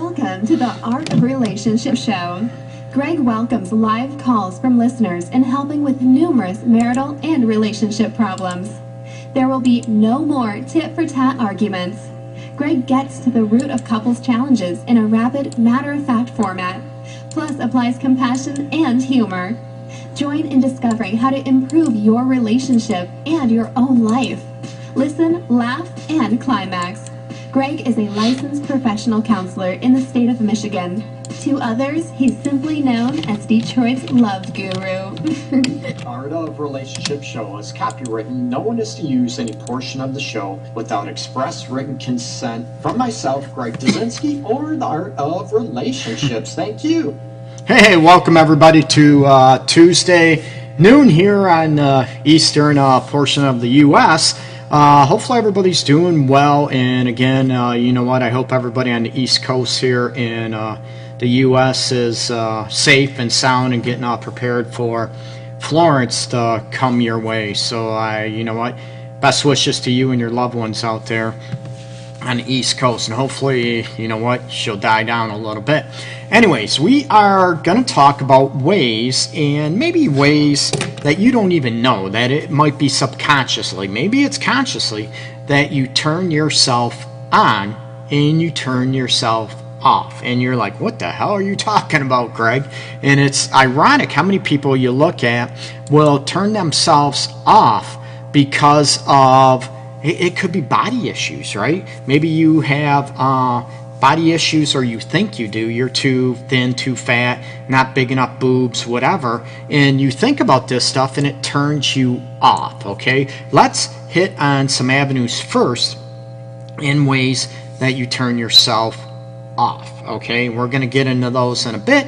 Welcome to the Art of Relationship Show. Greg welcomes live calls from listeners in helping with numerous marital and relationship problems. There will be no more tit-for-tat arguments. Greg gets to the root of couples' challenges in a rapid, matter-of-fact format, plus applies compassion and humor. Join in discovering how to improve your relationship and your own life. Listen, laugh, and climax. Greg is a licensed professional counselor in the state of Michigan. To others, he's simply known as Detroit's Love Guru. Art of Relationship Show is copywritten. No one is to use any portion of the show without express written consent from myself, Greg Dazinski, or the Art of Relationships. Thank you. Hey, welcome everybody to Tuesday noon here on eastern portion of the U.S. Hopefully everybody's doing well, and again, you know what, I hope everybody on the East Coast here in the U.S. is safe and sound and getting all prepared for Florence to come your way. So you know what, best wishes to you and your loved ones out there on the East Coast, and hopefully, you know what, she'll die down a little bit. Anyways, we are going to talk about ways, and maybe ways that you don't even know, that it might be subconsciously, maybe it's consciously, that you turn yourself on and you turn yourself off. And you're like, what the hell are you talking about, Greg? And it's ironic how many people you look at will turn themselves off because of, it could be body issues, right? Maybe you have body issues, or you think you do. You're too thin, too fat, not big enough boobs, whatever. And you think about this stuff and it turns you off, okay? Let's hit on some avenues first in ways that you turn yourself off, okay? We're going to get into those in a bit.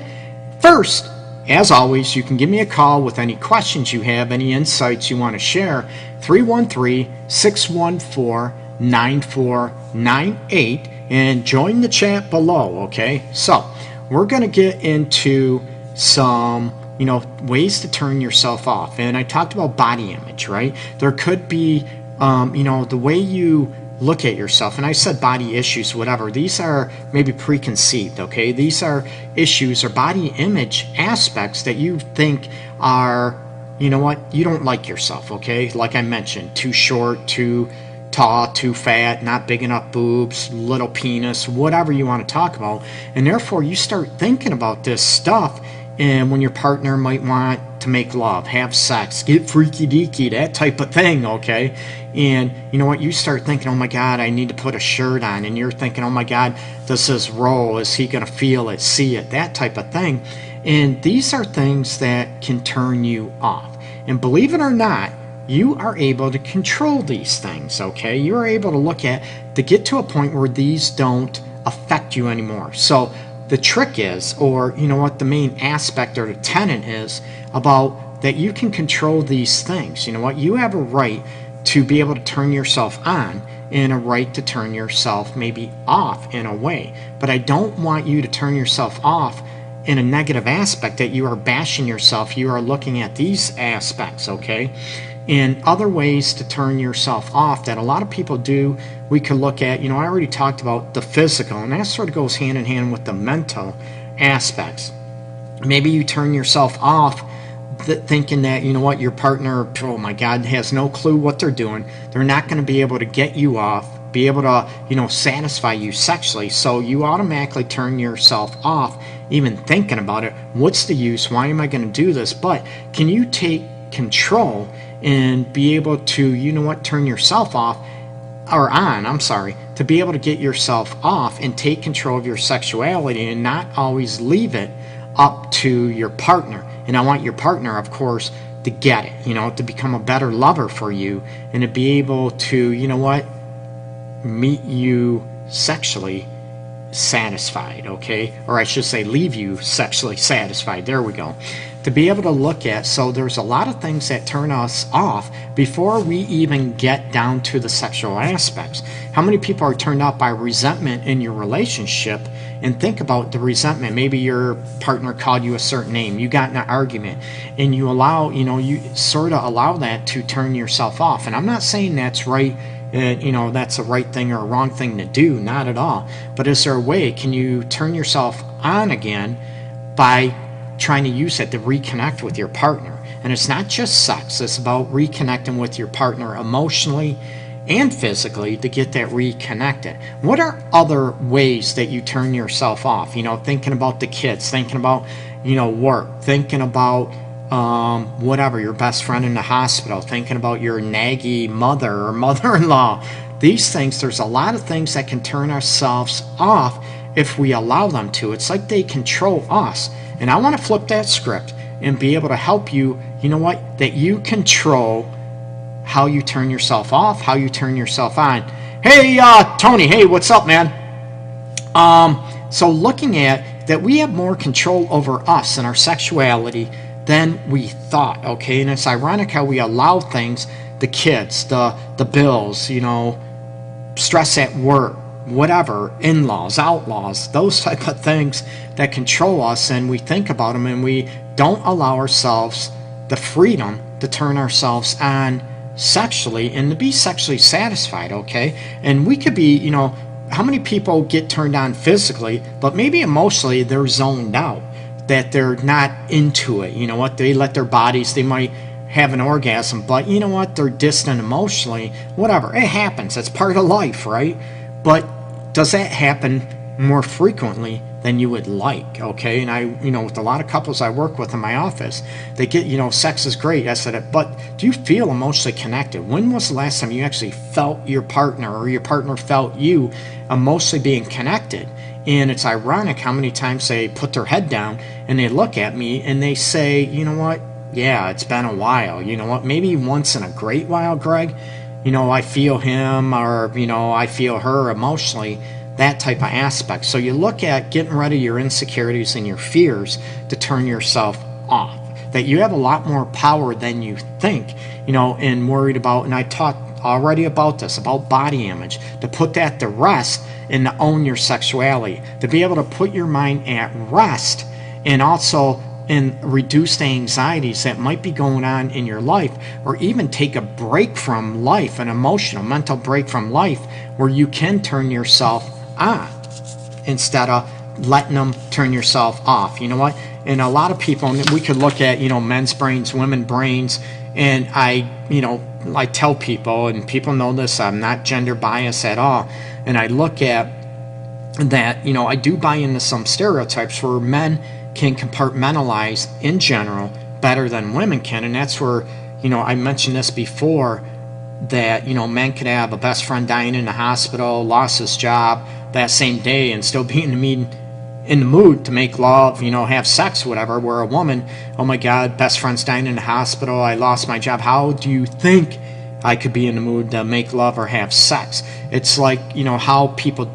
First, as always, you can give me a call with any questions you have, any insights you want to share. 313-614-9498, and join the chat below, okay? So we're going to get into some, you know, ways to turn yourself off. And I talked about body image, right? There could be, you know, the way you look at yourself, and I said body issues, whatever. These are maybe preconceived, okay? These are issues or body image aspects that you think are, you know what, you don't like yourself, okay? Like I mentioned, too short, too tall, too fat, not big enough boobs, little penis, whatever you want to talk about. And therefore, you start thinking about this stuff, and when your partner might want to make love, have sex, get freaky deaky, that type of thing, okay? And you know what, you start thinking, oh my God, I need to put a shirt on, and you're thinking, oh my God, does this roll? Is he going to feel it, see it, that type of thing? And these are things that can turn you off. And believe it or not, you are able to control these things, okay? You are able to look at, to get to a point where these don't affect you anymore. So the trick is, or you know what, the main aspect or the tenet is about that you can control these things. You know what, you have a right to be able to turn yourself on and a right to turn yourself maybe off in a way. But I don't want you to turn yourself off in a negative aspect that you are bashing yourself. You are looking at these aspects, okay? And other ways to turn yourself off that a lot of people do, we could look at, you know, I already talked about the physical, and that sort of goes hand in hand with the mental aspects. Maybe you turn yourself off thinking that, you know what, your partner, oh my God, has no clue what they're doing. They're not going to be able to get you off, be able to, you know, satisfy you sexually. So you automatically turn yourself off, even thinking about it. What's the use? Why am I going to do this? But can you take control and be able to, you know what, turn yourself off, or on, I'm sorry, to be able to get yourself off and take control of your sexuality and not always leave it up to your partner. And I want your partner, of course, to get it, you know, to become a better lover for you and to be able to, you know what, meet you sexually satisfied, okay? Or I should say leave you sexually satisfied. There we go. To be able to look at, so there's a lot of things that turn us off before we even get down to the sexual aspects. How many people are turned off by resentment in your relationship? And think about the resentment. Maybe your partner called you a certain name, you got in an argument, and you allow, you know, you sort of allow that to turn yourself off. And I'm not saying that's right that's a right thing or a wrong thing to do. Not at all. But is there a way, can you turn yourself on again by trying to use it to reconnect with your partner? And it's not just sex, it's about reconnecting with your partner emotionally and physically to get that reconnected. What are other ways that you turn yourself off? Thinking about the kids, thinking about, work, thinking about whatever, your best friend in the hospital, thinking about your naggy mother or mother-in-law. These things, there's a lot of things that can turn ourselves off if we allow them to. It's like they control us. And I want to flip that script and be able to help you, that you control how you turn yourself off, how you turn yourself on. Hey, Tony, hey, what's up, man? So looking at that, we have more control over us and our sexuality than we thought, okay? And it's ironic how we allow things, the kids, the bills, stress at work, whatever, in-laws, outlaws, those type of things that control us, and we think about them and we don't allow ourselves the freedom to turn ourselves on sexually and to be sexually satisfied, okay? And we could be, how many people get turned on physically, but maybe emotionally they're zoned out, that they're not into it, they let their bodies, they might have an orgasm, but they're distant emotionally, whatever, it happens, it's part of life, right? But does that happen more frequently than you would like, okay? And I, with a lot of couples I work with in my office, they get, sex is great. I said, but do you feel emotionally connected? When was the last time you actually felt your partner or your partner felt you emotionally being connected? And it's ironic how many times they put their head down and they look at me and they say, yeah, it's been a while. Maybe once in a great while, Greg, I feel him, or, I feel her emotionally, that type of aspect. So you look at getting rid of your insecurities and your fears to turn yourself off, that you have a lot more power than you think, and worried about, and I talked already about this, about body image, to put that to rest and to own your sexuality, to be able to put your mind at rest and also and reduce the anxieties that might be going on in your life, or even take a break from life, an emotional, mental break from life, where you can turn yourself on instead of letting them turn yourself off. And a lot of people, and we could look at, men's brains, women's brains, and I tell people, and people know this, I'm not gender biased at all, and I look at that, I do buy into some stereotypes where men can compartmentalize in general better than women can, and that's where, I mentioned this before, that, men could have a best friend dying in the hospital, lost his job that same day, and still be in the mood to make love, have sex, whatever, where a woman, oh my God, best friend's dying in the hospital, I lost my job, how do you think I could be in the mood to make love or have sex? It's like, how people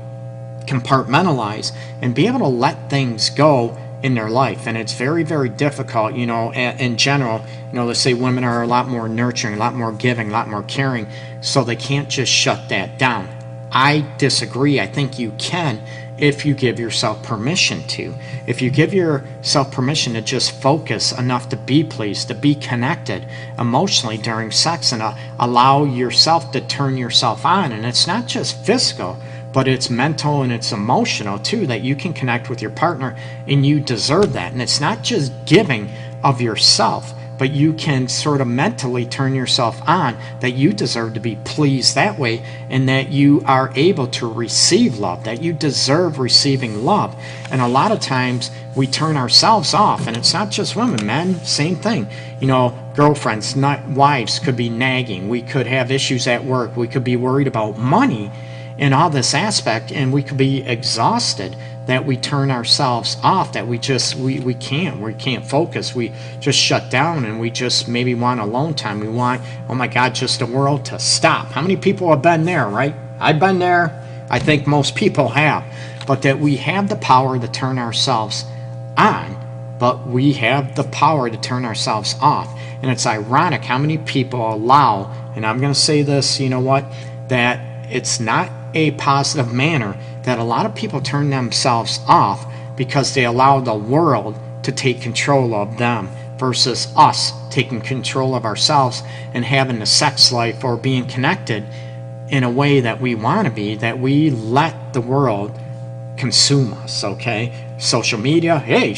compartmentalize and be able to let things go in their life. And it's very, very difficult, in general. Let's say women are a lot more nurturing, a lot more giving, a lot more caring, so they can't just shut that down. I disagree. I think you can, if you give yourself permission to. If you give yourself permission to just focus enough to be pleased, to be connected emotionally during sex, and allow yourself to turn yourself on. And it's not just physical, but it's mental and it's emotional too, that you can connect with your partner, and you deserve that. And it's not just giving of yourself, but you can sort of mentally turn yourself on, that you deserve to be pleased that way, and that you are able to receive love, that you deserve receiving love. And a lot of times we turn ourselves off, and it's not just women, men, same thing. Girlfriends, not wives, could be nagging. We could have issues at work. We could be worried about money and all this aspect, and we could be exhausted, that we turn ourselves off, that we can't focus, we just shut down, and we just maybe want alone time. We want, oh my God, just the world to stop. How many people have been there, right? I've been there. I think most people have. But that we have the power to turn ourselves on, but we have the power to turn ourselves off. And it's ironic how many people allow, and I'm going to say this, that it's not a positive manner, that a lot of people turn themselves off because they allow the world to take control of them, versus us taking control of ourselves and having a sex life or being connected in a way that we want to be, that we let the world consume us, okay? Social media, hey,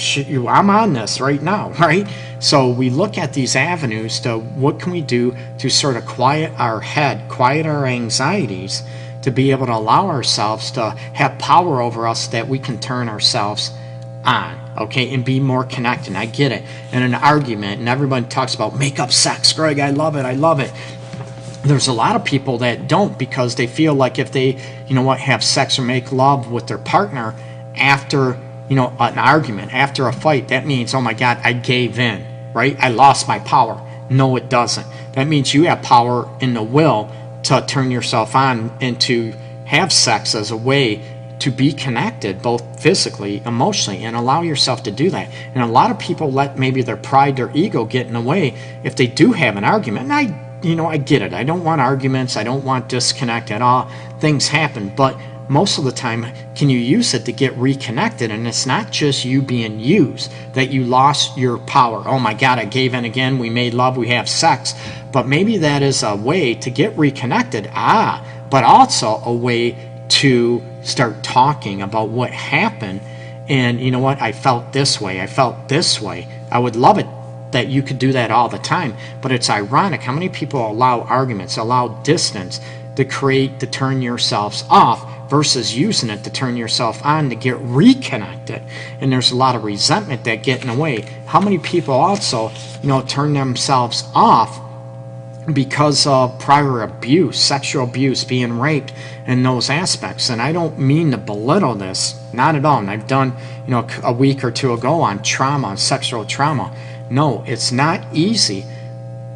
I'm on this right now, right? So we look at these avenues to what can we do to sort of quiet our head, quiet our anxieties, to be able to allow ourselves to have power over us, that we can turn ourselves on, okay, and be more connected. I get it. In an argument, and everyone talks about make up sex, Greg, I love it. There's a lot of people that don't, because they feel like if they, have sex or make love with their partner after, an argument, after a fight, that means, oh my God, I gave in, right? I lost my power. No, it doesn't. That means you have power in the will to turn yourself on and to have sex as a way to be connected, both physically, emotionally, and allow yourself to do that. And a lot of people let maybe their pride, their ego get in the way if they do have an argument. And I get it. I don't want arguments. I don't want disconnect at all. Things happen. But most of the time, can you use it to get reconnected? And it's not just you being used, that you lost your power. Oh my God, I gave in again. We made love. We have sex. But maybe that is a way to get reconnected. But also a way to start talking about what happened. And you know what? I felt this way. I felt this way. I would love it that you could do that all the time. But it's ironic how many people allow arguments, allow distance to turn yourselves off, versus using it to turn yourself on to get reconnected. And there's a lot of resentment that get in the way. How many people also, turn themselves off because of prior abuse, sexual abuse, being raped, and those aspects? And I don't mean to belittle this, not at all. And I've done, a week or two ago on trauma, sexual trauma. No, it's not easy.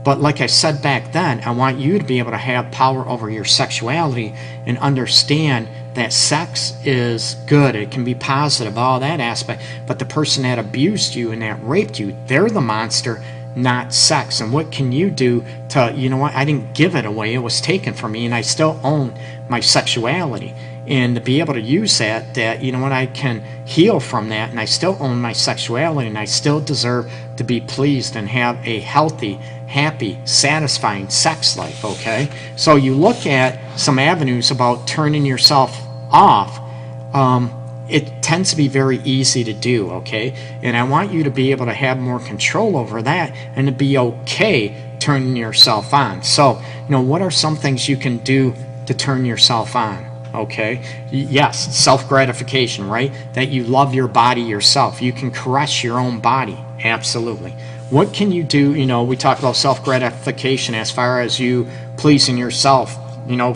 But like I said back then, I want you to be able to have power over your sexuality and understand that sex is good. It can be positive, all that aspect. But the person that abused you and that raped you, they're the monster, not sex. And what can you do to, I didn't give it away. It was taken from me, and I still own my sexuality. And to be able to use that, I can heal from that, and I still own my sexuality, and I still deserve to be pleased and have a healthy, happy, satisfying sex life, okay? So you look at some avenues about turning yourself off. It tends to be very easy to do, okay? And I want you to be able to have more control over that and to be okay turning yourself on. So, what are some things you can do to turn yourself on? Okay, yes, self-gratification, right? That you love your body yourself. You can caress your own body, absolutely. What can you do? We talk about self-gratification as far as you pleasing yourself,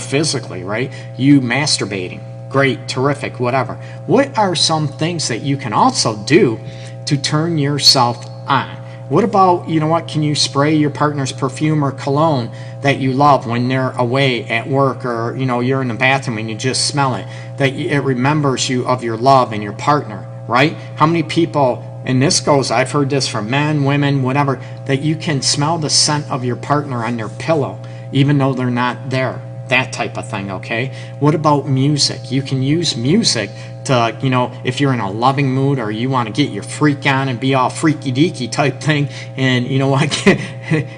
physically, right? You masturbating, great, terrific, whatever. What are some things that you can also do to turn yourself on? What about, can you spray your partner's perfume or cologne that you love when they're away at work, or, you're in the bathroom and you just smell it, that it remembers you of your love and your partner, right? How many people, and this goes, I've heard this from men, women, whatever, that you can smell the scent of your partner on their pillow, even though they're not there, that type of thing, okay? What about music? You can use music to, if you're in a loving mood, or you want to get your freak on and be all freaky deaky type thing, and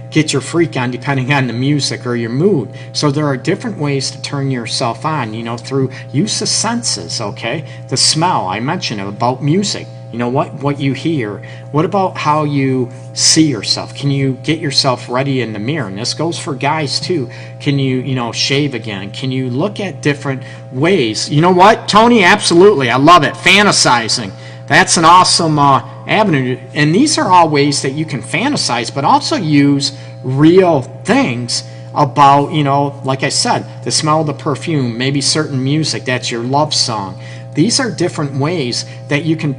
get your freak on depending on the music or your mood. So there are different ways to turn yourself on, through use of senses, okay? The smell, I mentioned about music. What you hear. What about how you see yourself? Can you get yourself ready in the mirror? And this goes for guys too. Can you, shave again? Can you look at different ways? You know what, Tony? Absolutely. I love it. Fantasizing. That's an awesome avenue. And these are all ways that you can fantasize, but also use real things about, like I said, the smell of the perfume, maybe certain music, that's your love song. These are different ways that you can,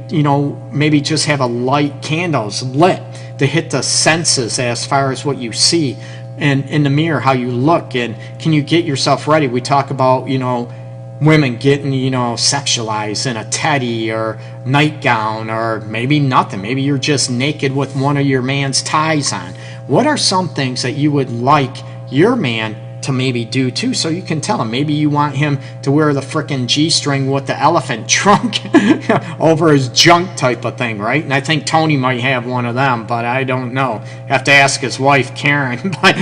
maybe just have a light, candles lit to hit the senses as far as what you see, and in the mirror, how you look, and can you get yourself ready? We talk about, women getting, sexualized in a teddy or nightgown, or maybe nothing. Maybe you're just naked with one of your man's ties on. What are some things that you would like your man to maybe do too, so you can tell him? Maybe you want him to wear the frickin' G-string with the elephant trunk over his junk type of thing, right? And I think Tony might have one of them, but I don't know. Have to ask his wife, Karen. But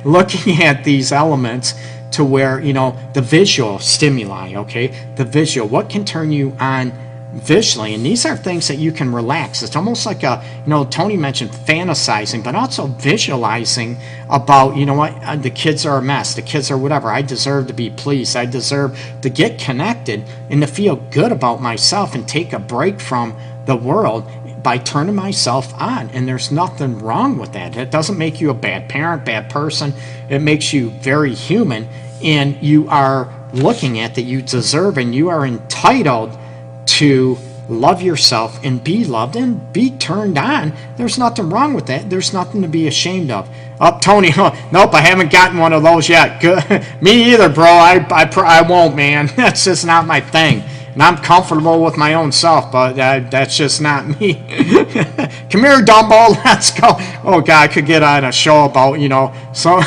looking at these elements to where, the visual stimuli, okay? The visual, what can turn you on visually, and these are things that you can relax. It's almost like Tony mentioned fantasizing, but also visualizing about, the kids are a mess, the kids are whatever, I deserve to be pleased, I deserve to get connected and to feel good about myself and take a break from the world by turning myself on. And there's nothing wrong with that. It doesn't make you a bad parent, bad person. It makes you very human, and you are looking at that you deserve and you are entitled to love yourself and be loved and be turned on. There's nothing wrong with that. There's nothing to be ashamed of. Oh, Tony, nope, I haven't gotten one of those yet. Good. Me either, bro. I won't, man. That's just not my thing. And I'm comfortable with my own self, but that's just not me. Come here, Dumbo. Let's go. Oh, God, I could get on a show about, so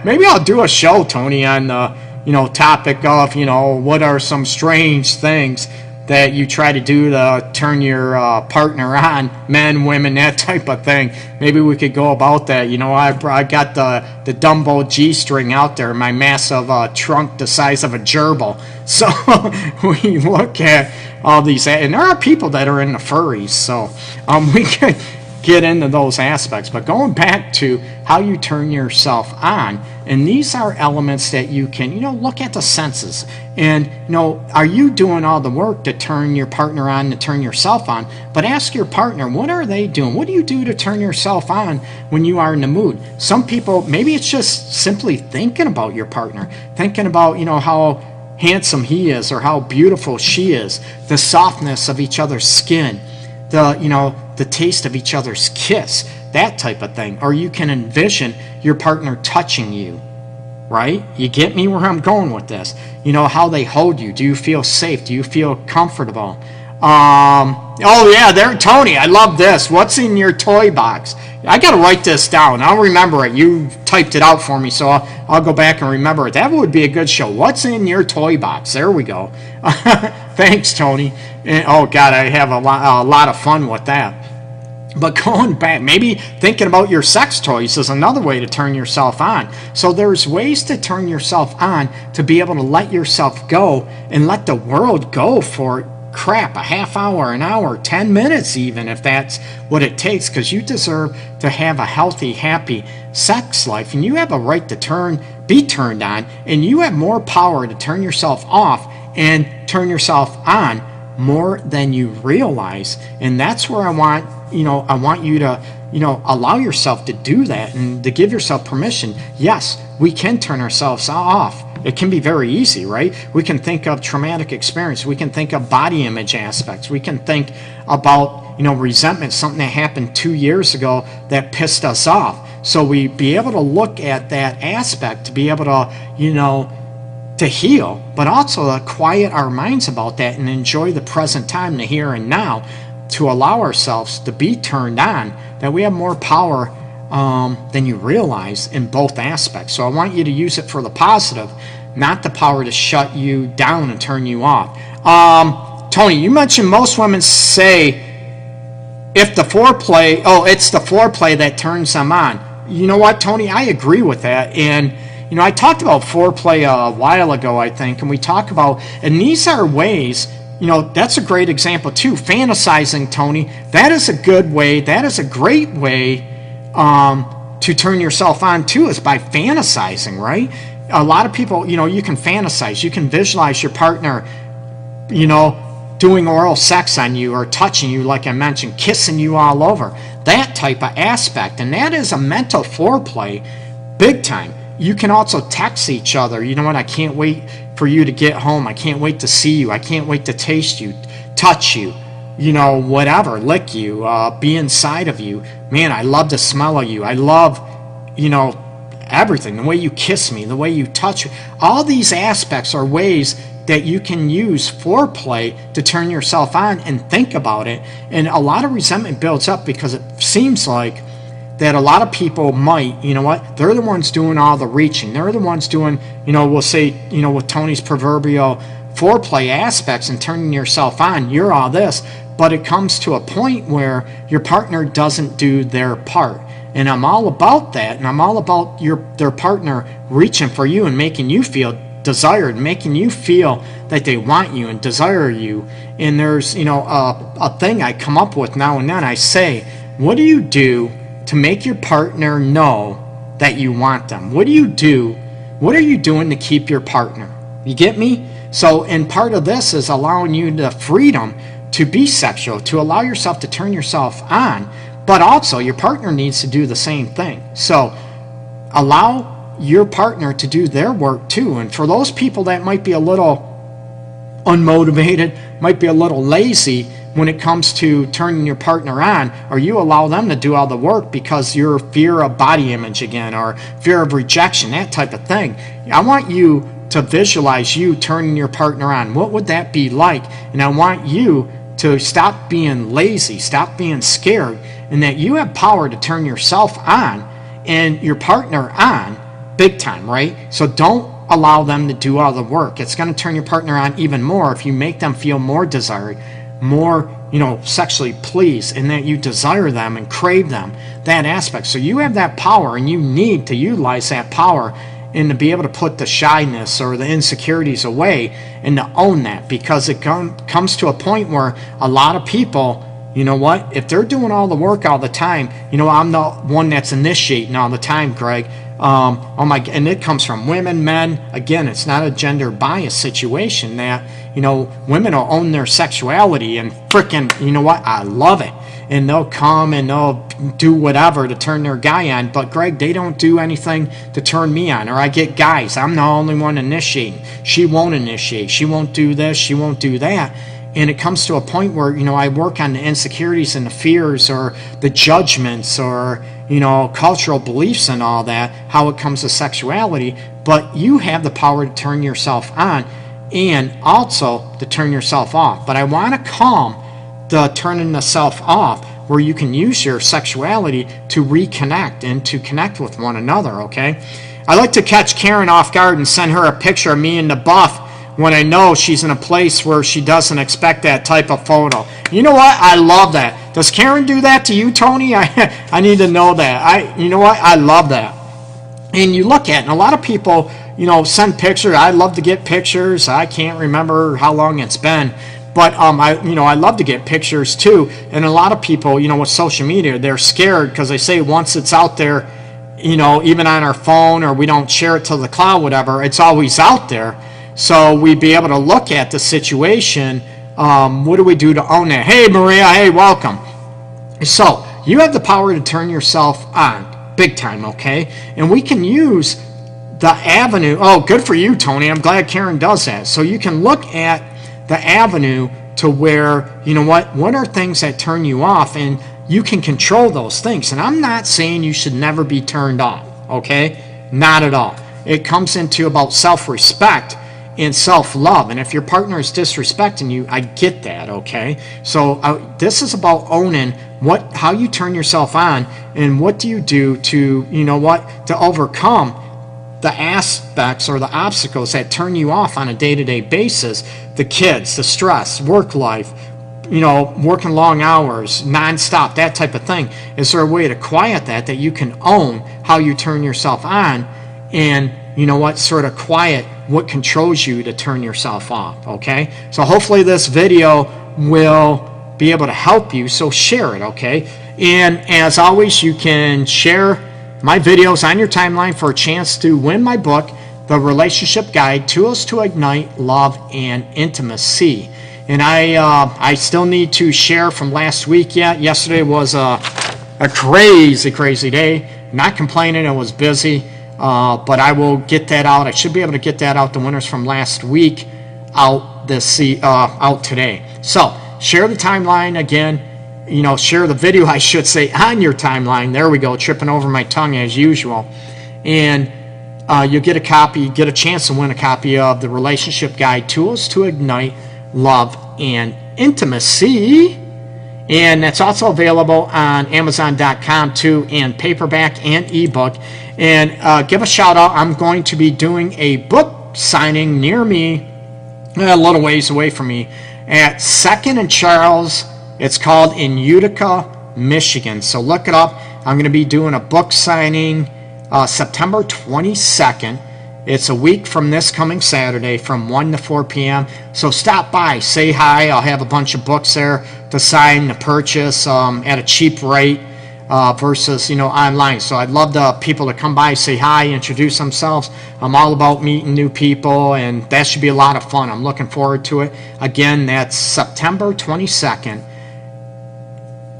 maybe I'll do a show, Tony, on the, topic of, what are some strange things that you try to do to turn your partner on, men, women, that type of thing. Maybe we could go about that. I got the Dumbo G-string out there, my massive trunk the size of a gerbil. So we look at all these, and there are people that are into furries, so we could get into those aspects. But going back to how you turn yourself on, and these are elements that you can, look at the senses. And, are you doing all the work to turn your partner on, to turn yourself on? But ask your partner, what are they doing? What do you do to turn yourself on when you are in the mood? Some people, maybe it's just simply thinking about your partner, thinking about, how handsome he is or how beautiful she is, the softness of each other's skin, the taste of each other's kiss, that type of thing. Or you can envision your partner touching you, right? You get me where I'm going with this? How they hold you. Do you feel safe? Do you feel comfortable? Oh yeah, there, Tony, I love this. What's in your toy box? I got to write this down. I'll remember it. You typed it out for me, so I'll go back and remember it. That would be a good show. What's in your toy box? There we go. Thanks, Tony. And, oh, God, I have a lot of fun with that. But going back, maybe thinking about your sex toys is another way to turn yourself on. So there's ways to turn yourself on to be able to let yourself go and let the world go for crap, a half hour, an hour, 10 minutes even, if that's what it takes, because you deserve to have a healthy, happy sex life, and you have a right to be turned on, and you have more power to turn yourself off and turn yourself on more than you realize. And that's where I want you to, allow yourself to do that and to give yourself permission. Yes, we can turn ourselves off. It can be very easy, right? We can think of traumatic experience. We can think of body image aspects. We can think about, resentment, something that happened 2 years ago that pissed us off. So we be able to look at that aspect to be able to, to heal, but also to quiet our minds about that and enjoy the present time, the here and now, to allow ourselves to be turned on, that we have more power than you realize in both aspects. So I want you to use it for the positive, not the power to shut you down and turn you off. Tony, you mentioned most women say it's the foreplay that turns them on. You know what, Tony? I agree with that. And, I talked about foreplay a while ago, I think, and we talk about, and these are ways, that's a great example too. Fantasizing, Tony, that is a good way, that is a great way to turn yourself on too, is by fantasizing, right? A lot of people, you can fantasize, you can visualize your partner, doing oral sex on you or touching you, like I mentioned, kissing you all over, that type of aspect. And that is a mental foreplay, big time. You can also text each other, I can't wait for you to get home, I can't wait to see you, I can't wait to taste you, touch you, whatever, lick you, be inside of you. Man, I love the smell of you. I love, everything, the way you kiss me, the way you touch me. All these aspects are ways that you can use foreplay to turn yourself on and think about it. And a lot of resentment builds up because it seems like that a lot of people might, they're the ones doing all the reaching. They're the ones doing, we'll say, with Tony's proverbial foreplay aspects and turning yourself on, you're all this. But it comes to a point where your partner doesn't do their part. and I'm all about that, and I'm all about their partner reaching for you and making you feel desired, making you feel that they want you and desire you. And there's, a thing I come up with now and then. I say, what do you do to make your partner know that you want them? What do you do? What are you doing to keep your partner? You get me? So, and part of this is allowing you the freedom to be sexual, to allow yourself to turn yourself on, but also your partner needs to do the same thing. So allow your partner to do their work too. And for those people that might be a little unmotivated, might be a little lazy when it comes to turning your partner on, or you allow them to do all the work because you're fear of body image again, or fear of rejection, that type of thing. I want you to visualize you turning your partner on. What would that be like? And I want you to stop being lazy, stop being scared, and that you have power to turn yourself on and your partner on big time, right? So don't allow them to do all the work. It's going to turn your partner on even more if you make them feel more desired, more, sexually pleased, and that you desire them and crave them, that aspect. So you have that power, and you need to utilize that power and to be able to put the shyness or the insecurities away and to own that, because it comes to a point where a lot of people, if they're doing all the work all the time, I'm the one that's initiating all the time, Greg. And it comes from women, men. Again, it's not a gender bias situation that, women will own their sexuality and frickin', I love it. And they'll come and they'll do whatever to turn their guy on. But Greg, they don't do anything to turn me on. Or I get guys, I'm the only one initiating. She won't initiate. She won't do this. She won't do that. And it comes to a point where, I work on the insecurities and the fears or the judgments or, cultural beliefs and all that, how it comes to sexuality. But you have the power to turn yourself on and also to turn yourself off. But I want to calm the turning the self off, where you can use your sexuality to reconnect and to connect with one another, okay? I like to catch Karen off guard and send her a picture of me in the buff when I know she's in a place where she doesn't expect that type of photo. You know what? I love that. Does Karen do that to you, Tony? I need to know that. You know what? I love that. And you look at it, and a lot of people, send pictures. I love to get pictures. I can't remember how long it's been. But I love to get pictures too. And a lot of people, with social media, they're scared because they say once it's out there, even on our phone, or we don't share it to the cloud, whatever, it's always out there. So we'd be able to look at the situation. What do we do to own that? Hey, Maria. Hey, welcome. So you have the power to turn yourself on big time, okay? And we can use the avenue. Oh, good for you, Tony. I'm glad Karen does that. So you can look at the avenue to where, what are things that turn you off, and you can control those things. And I'm not saying you should never be turned on, okay? Not at all. It comes into about self-respect and self-love. And if your partner is disrespecting you, I get that, okay? So this is about owning how you turn yourself on, and what do you do to, to overcome the aspects or the obstacles that turn you off on a day-to-day basis. The kids, the stress, work life, working long hours, nonstop, that type of thing. Is there a way to quiet that you can own how you turn yourself on, and sort of quiet what controls you to turn yourself off, okay? So hopefully this video will be able to help you, so share it, okay? And as always, you can share my videos on your timeline for a chance to win my book, The Relationship Guide, Tools to Ignite Love and Intimacy. And I still need to share from last week yet. Yesterday was a crazy day. Not complaining, it was busy. But I will get that out. I should be able to get that out, the winners from last week, out today. So share the timeline again. Share the video, I should say, on your timeline. There we go, tripping over my tongue as usual. And you'll get a chance to win a copy of The Relationship Guide, Tools to Ignite Love and Intimacy. And that's also available on Amazon.com too, and paperback and ebook. And give a shout out. I'm going to be doing a book signing near me, a little ways away from me, at 2nd and Charles. It's called in Utica, Michigan. So look it up. I'm going to be doing a book signing September 22nd. It's a week from this coming Saturday from 1 to 4 p.m. So stop by, say hi. I'll have a bunch of books there to sign, to purchase at a cheap rate versus, online. So I'd love the people to come by, say hi, introduce themselves. I'm all about meeting new people, and that should be a lot of fun. I'm looking forward to it. Again, that's September 22nd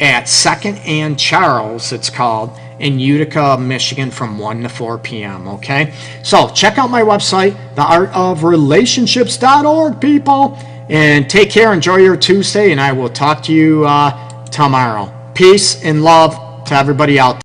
at 2nd and Charles, it's called, in Utica, Michigan from 1 to 4 p.m., okay? So check out my website, theartofrelationships.org, people. And take care, enjoy your Tuesday, and I will talk to you tomorrow. Peace and love to everybody out there.